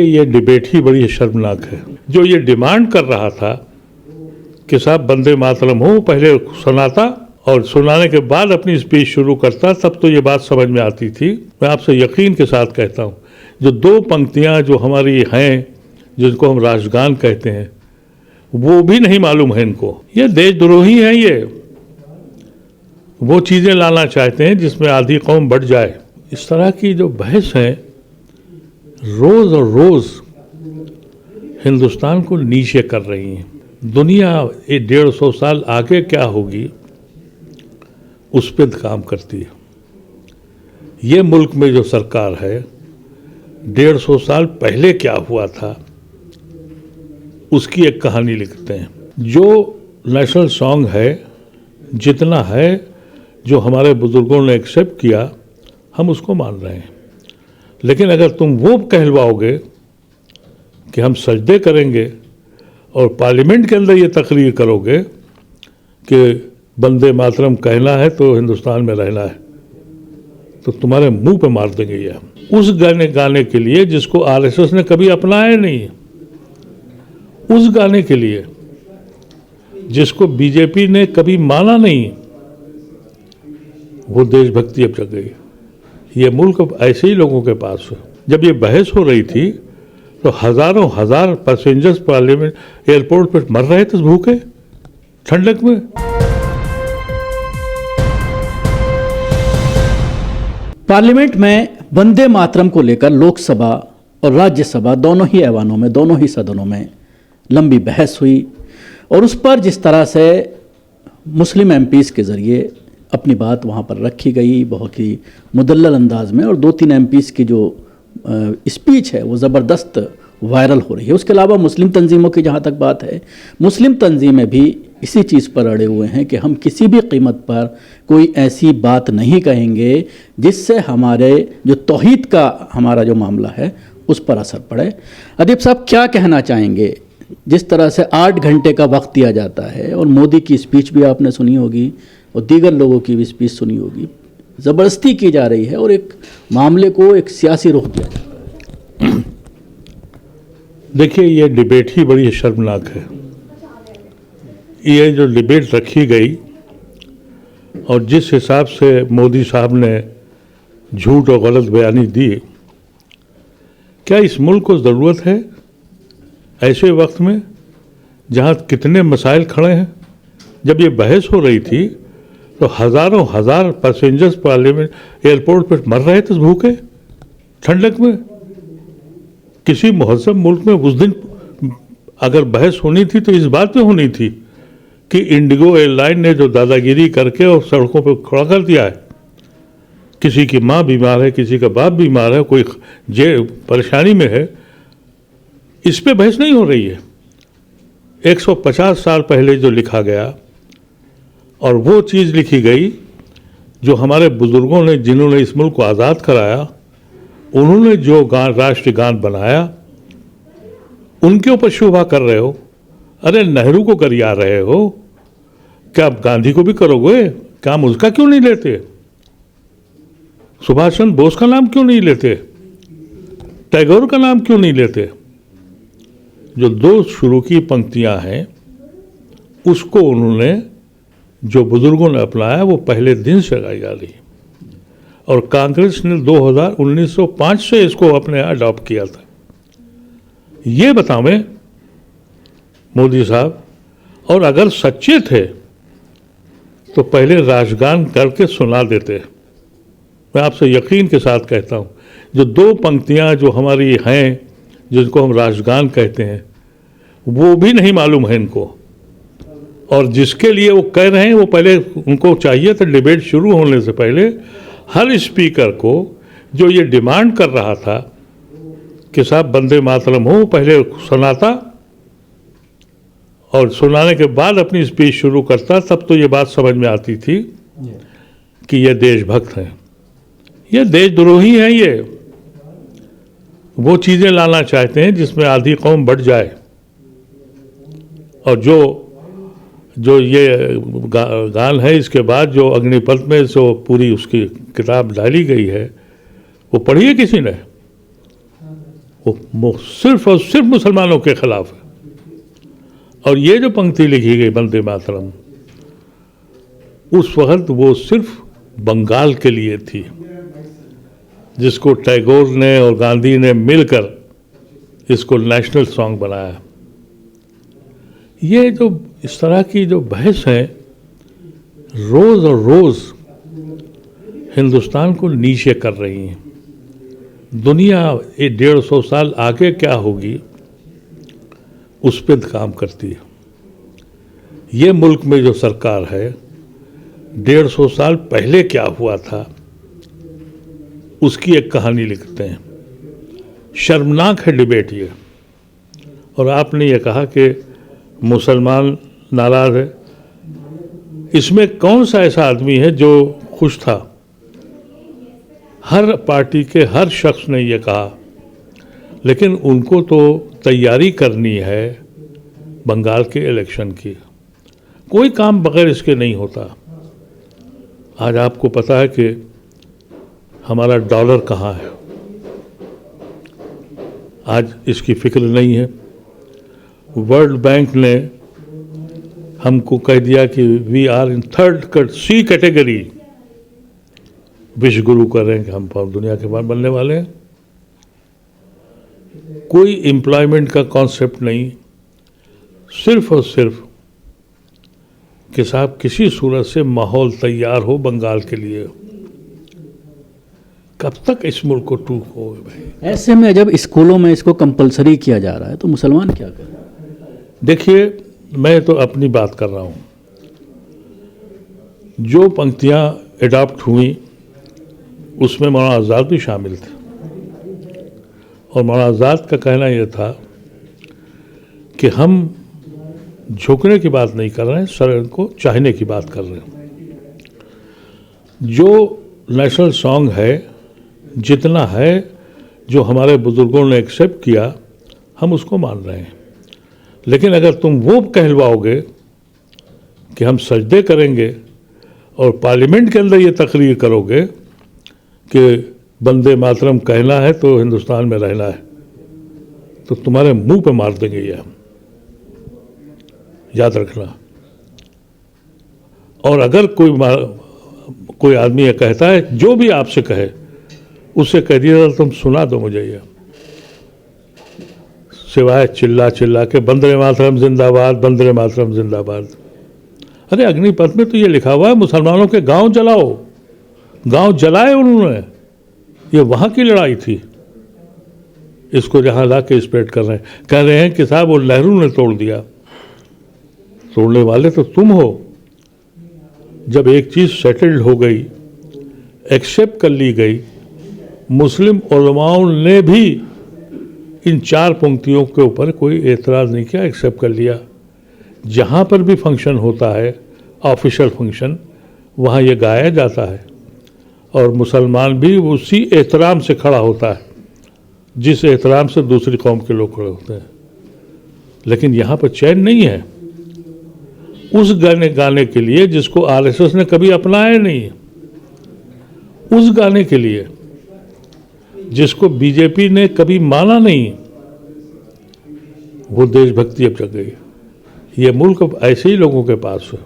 ये डिबेट ही बड़ी शर्मनाक है। जो ये डिमांड कर रहा था कि साहब वंदे मातरम हो, पहले सुनाता और सुनाने के बाद अपनी स्पीच शुरू करता, तब तो ये बात समझ में आती थी। मैं आपसे यकीन के साथ कहता हूँ, जो दो पंक्तियाँ जो हमारी हैं, जिनको हम राष्ट्रगान कहते हैं, वो भी नहीं मालूम है इनको। ये देशद्रोही हैं, ये वो चीज़ें लाना चाहते हैं जिसमें आधी कौम बढ़ जाए। इस तरह की जो बहस है रोज़ और रोज़ हिंदुस्तान को नीचे कर रही हैं। दुनिया 150 साल आगे क्या होगी उस पर काम करती है। ये मुल्क में जो सरकार है 150 साल पहले क्या हुआ था उसकी एक कहानी लिखते हैं। जो नेशनल सॉन्ग है जितना है, जो हमारे बुजुर्गों ने एक्सेप्ट किया, हम उसको मान रहे हैं। लेकिन अगर तुम वो कहलवाओगे कि हम सजदे करेंगे और पार्लियामेंट के अंदर ये तकरीर करोगे कि वंदे मातरम कहना है तो हिंदुस्तान में रहना है, तो तुम्हारे मुंह पे मार देंगे ये। उस गाने के लिए जिसको आरएसएस ने कभी अपनाया नहीं, उस गाने के लिए जिसको बीजेपी ने कभी माना नहीं, वो देशभक्ति अब जग गई। ये मुल्क ऐसे ही लोगों के पास है। जब ये बहस हो रही थी तो हजारों हजार पैसेंजर्स पार्लियामेंट एयरपोर्ट पर मर रहे थे भूखे ठंडक में। पार्लियामेंट में वंदे मातरम को लेकर लोकसभा और राज्यसभा दोनों ही ऐवानों में, दोनों ही सदनों में लंबी बहस हुई और उस पर जिस तरह से मुस्लिम एमपीज़ के ज़रिए अपनी बात वहाँ पर रखी गई बहुत ही मुदल्लल अंदाज में, और 2-3 एमपीज़ की जो स्पीच है वो ज़बरदस्त वायरल हो रही है। उसके अलावा मुस्लिम तंजीमों की जहाँ तक बात है, मुस्लिम तंजीमें भी इसी चीज़ पर अड़े हुए हैं कि हम किसी भी कीमत पर कोई ऐसी बात नहीं कहेंगे जिससे हमारे जो तौहीद का हमारा जो मामला है उस पर असर पड़े। अदीब साहब, क्या कहना चाहेंगे? जिस तरह से 8 घंटे का वक्त दिया जाता है और मोदी की स्पीच भी आपने सुनी होगी और दीगर लोगों की भी स्पीच सुनी होगी, ज़बरदस्ती की जा रही है और एक मामले को एक सियासी रुख दिया जाता है। देखिए, ये डिबेट ही बड़ी शर्मनाक है। ये जो डिबेट रखी गई और जिस हिसाब से मोदी साहब ने झूठ और गलत बयानी दी, क्या इस मुल्क को ज़रूरत है ऐसे वक्त में जहाँ कितने मसाइल खड़े हैं? जब ये बहस हो रही थी तो हजारों हजार पैसेंजर्स पार्लियामेंट एयरपोर्ट पर मर रहे थे भूखे ठंडक में। किसी मुहज़्ज़ब मुल्क में उस दिन अगर बहस होनी थी तो इस बात पे होनी थी कि इंडिगो एयरलाइन ने जो दादागिरी करके और सड़कों पर खड़ा कर दिया है, किसी की माँ बीमार है, किसी का बाप बीमार है, कोई परेशानी में है, इस पे बहस नहीं हो रही है। 150 साल पहले जो लिखा गया और वो चीज़ लिखी गई जो हमारे बुजुर्गों ने, जिन्होंने इस मुल्क को आज़ाद कराया, उन्होंने जो राष्ट्रीय गान बनाया, उनके ऊपर शोभा कर रहे हो। अरे नेहरू को गरिया रहे हो, क्या आप गांधी को भी करोगे? क्या हम उसका क्यों नहीं लेते? सुभाष चंद्र बोस का नाम क्यों नहीं लेते? टैगोर का नाम क्यों नहीं लेते? जो 2 शुरू की पंक्तियां हैं उसको उन्होंने, जो बुजुर्गों ने अपनाया, वो पहले दिन से गाई जा रही। और कांग्रेस ने 1905 से इसको अपने अडॉप्ट किया था। ये बतावें मोदी साहब, और अगर सच्चे थे तो पहले राष्ट्रगान करके सुना देते। मैं आपसे यकीन के साथ कहता हूँ, जो 2 पंक्तियाँ जो हमारी हैं, जिनको हम राष्ट्रगान कहते हैं, वो भी नहीं मालूम है इनको। और जिसके लिए वो कह रहे हैं, वो पहले उनको चाहिए था डिबेट शुरू होने से पहले हर स्पीकर को जो ये डिमांड कर रहा था कि साहब वंदे मातरम हो, पहले सुनाता और सुनाने के बाद अपनी स्पीच शुरू करता, तब तो ये बात समझ में आती थी कि ये देशभक्त हैं। ये देशद्रोही हैं। ये वो चीज़ें लाना चाहते हैं जिसमें आधी कौम बढ़ जाए। और जो ये गान है, इसके बाद जो अग्निपथ में जो पूरी उसकी किताब डाली गई है, वो पढ़ी है किसी ने? वो सिर्फ और सिर्फ मुसलमानों के खिलाफ है। और ये जो पंक्ति लिखी गई वंदे मातरम, उस वक्त वो सिर्फ बंगाल के लिए थी, जिसको टैगोर ने और गांधी ने मिलकर इसको नेशनल सॉन्ग बनाया। ये जो इस तरह की जो बहस है रोज़ और रोज़ हिंदुस्तान को नीचे कर रही हैं। दुनिया 150 साल आगे क्या होगी उस पर काम करती है। ये मुल्क में जो सरकार है 150 साल पहले क्या हुआ था उसकी एक कहानी लिखते हैं। शर्मनाक है डिबेट ये। और आपने ये कहा कि मुसलमान नाराज़ है, इसमें कौन सा ऐसा आदमी है जो खुश था? हर पार्टी के हर शख्स ने ये कहा, लेकिन उनको तो तैयारी करनी है बंगाल के इलेक्शन की। कोई काम बगैर इसके नहीं होता। आज आपको पता है कि हमारा डॉलर कहाँ है, आज इसकी फिक्र नहीं है। वर्ल्ड बैंक ने हमको कह दिया कि we are in third C category. विश्व गुरु कर रहे हैं कि हम दुनिया के बाद बनने वाले हैं। कोई एम्प्लॉयमेंट का कॉन्सेप्ट नहीं, सिर्फ और सिर्फ कि साहब किसी सूरत से माहौल तैयार हो बंगाल के लिए। कब तक इस मुल्क को टूक हो भाई? ऐसे में जब स्कूलों में इसको कंपलसरी किया जा रहा है तो मुसलमान क्या करें? देखिए, मैं तो अपनी बात कर रहा हूँ। जो पंक्तियाँ एडॉप्ट हुई उसमें मौलाना आज़ाद भी शामिल थे, और मौलाना आज़ाद का कहना यह था कि हम झुकने की बात नहीं कर रहे हैं, शरण को चाहने की बात कर रहे हैं। जो नेशनल सॉन्ग है जितना है, जो हमारे बुज़ुर्गों ने एक्सेप्ट किया, हम उसको मान रहे हैं। लेकिन अगर तुम वो कहलवाओगे कि हम सजदे करेंगे और पार्लियामेंट के अंदर ये तकरीर करोगे कि वंदे मातरम कहना है तो हिंदुस्तान में रहना है, तो तुम्हारे मुंह पे मार देंगे ये हम, याद रखना। और अगर कोई आदमी ये कहता है, जो भी आपसे कहे, उससे कह दिया तुम सुना दो मुझे ये, सिवाय चिल्ला चिल्ला के वंदे मातरम जिंदाबाद, वंदे मातरम जिंदाबाद। अरे अग्निपथ में तो ये लिखा हुआ है मुसलमानों के गांव जलाओ। गांव जलाए उन्होंने, ये वहाँ की लड़ाई थी। इसको जहाँ ला के स्प्रेड कर रहे हैं, कह रहे हैं कि साहब वो नेहरू ने तोड़ दिया। तोड़ने वाले तो तुम हो। जब एक चीज़ सेटल्ड हो गई, एक्सेप्ट कर ली गई, मुस्लिम उलमाओं ने भी इन 4 पंक्तियों के ऊपर कोई एतराज़ नहीं किया, एक्सेप्ट कर लिया। जहाँ पर भी फंक्शन होता है, ऑफिशियल फंक्शन, वहाँ ये गाया जाता है और मुसलमान भी उसी एहतराम से खड़ा होता है जिस एहतराम से दूसरी कौम के लोग खड़े होते हैं। लेकिन यहाँ पर चैन नहीं है उस गाने के लिए जिसको आरएसएस ने कभी अपनाया नहीं, उस गाने के लिए जिसको बीजेपी ने कभी माना नहीं। वो देशभक्ति अब जग गई। ये मुल्क अब ऐसे ही लोगों के पास है।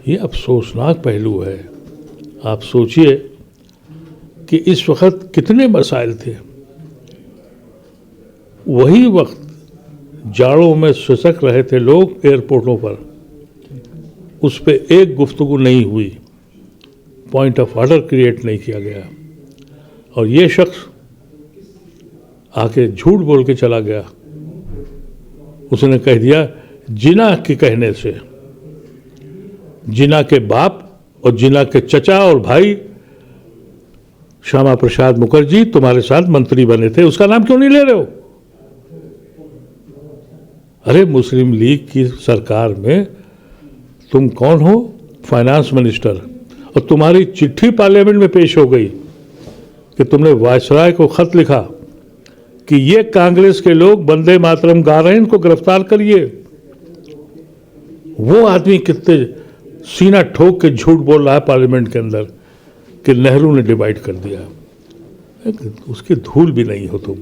ये अफसोसनाक पहलू है। आप सोचिए कि इस वक्त कितने मसाइल थे। वही वक्त जाड़ों में सिसक रहे थे लोग एयरपोर्टों पर, उस पर एक गुफ्तगू नहीं हुई, पॉइंट ऑफ ऑर्डर क्रिएट नहीं किया गया। और ये शख्स आके झूठ बोल के चला गया। उसने कह दिया जिना के कहने से, जिना के बाप और जिना के चचा और भाई श्यामा प्रसाद मुखर्जी तुम्हारे साथ मंत्री बने थे, उसका नाम क्यों नहीं ले रहे हो? अरे मुस्लिम लीग की सरकार में तुम कौन हो? Finance minister. और तुम्हारी चिट्ठी पार्लियामेंट में पेश हो गई कि तुमने वायसराय को खत लिखा कि ये कांग्रेस के लोग वंदे मातरम गा रहे हैं, इनको गिरफ्तार करिए। वो आदमी कितने सीना ठोक के झूठ बोल रहा है पार्लियामेंट के अंदर कि नेहरू ने डिवाइड कर दिया। उसकी धूल भी नहीं हो तुम।